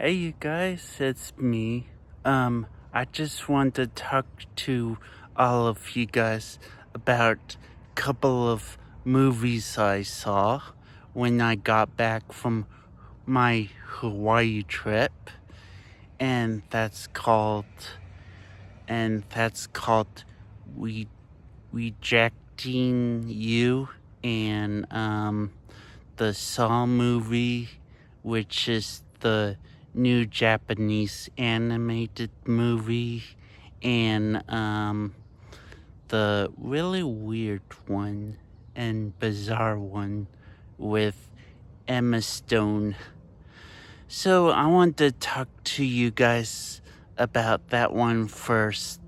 Hey you guys, it's me. I just want to talk to all of you guys about a couple of movies I saw when I got back from my Hawaii trip. And that's called We Rejecting You, and the Saw movie, which is the new Japanese animated movie, and the really weird one and bizarre one with Emma Stone. So I want to talk to you guys about that one first.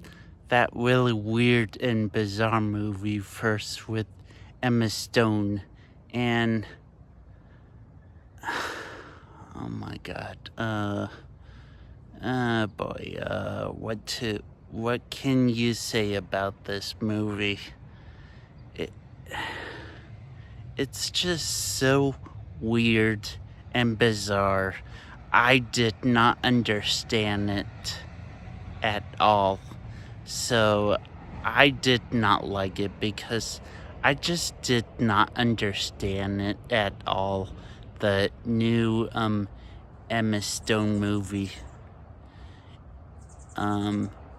That really weird and bizarre movie first with Emma Stone. And oh my god. What can you say about this movie? It's just so weird and bizarre. I did not understand it at all. So I did not like it because I just did not understand it at all. The new Emma Stone movie,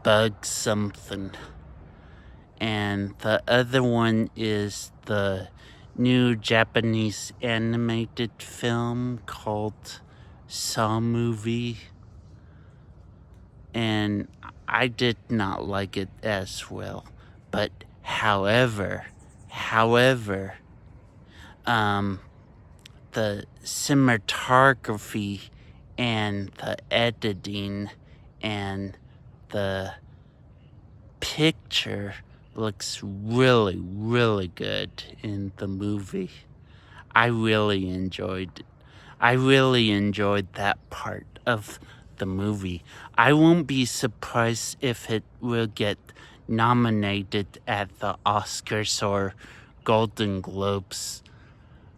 Bug something, and the other one is the new Japanese animated film called Saw movie, and I did not like it as well. But however, the cinematography and the editing and the picture looks really, really good in the movie. I really enjoyed that part of the movie. I won't be surprised if it will get nominated at the Oscars or Golden Globes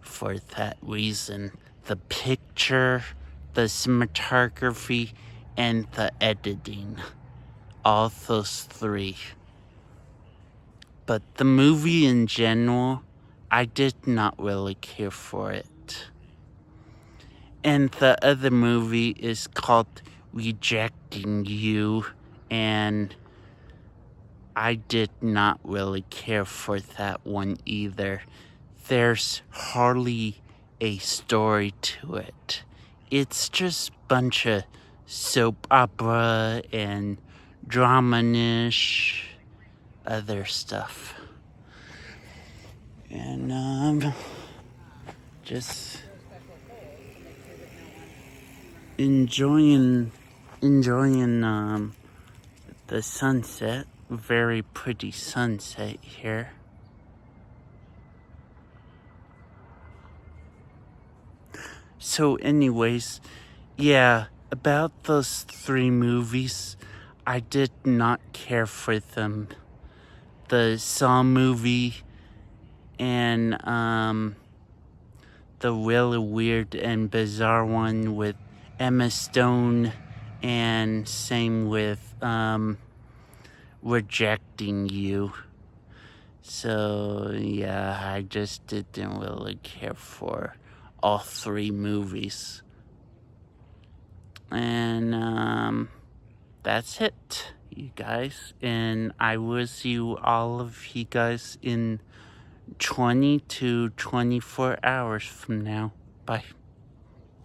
for that reason. The picture, the cinematography, and the editing. All those three. But the movie in general, I did not really care for it. And the other movie is called Rejecting You, and I did not really care for that one either. There's hardly a story to it. It's just a bunch of soap opera and drama-ish other stuff. And just enjoying the sunset. Very pretty sunset here. So anyways, yeah, about those three movies, I did not care for them. The Saw movie and the really weird and bizarre one with Emma Stone, and same with Rejecting You. So yeah, I just didn't really care for all three movies. And that's it, you guys. And I will see all of you guys in 20 to 24 hours from now. Bye.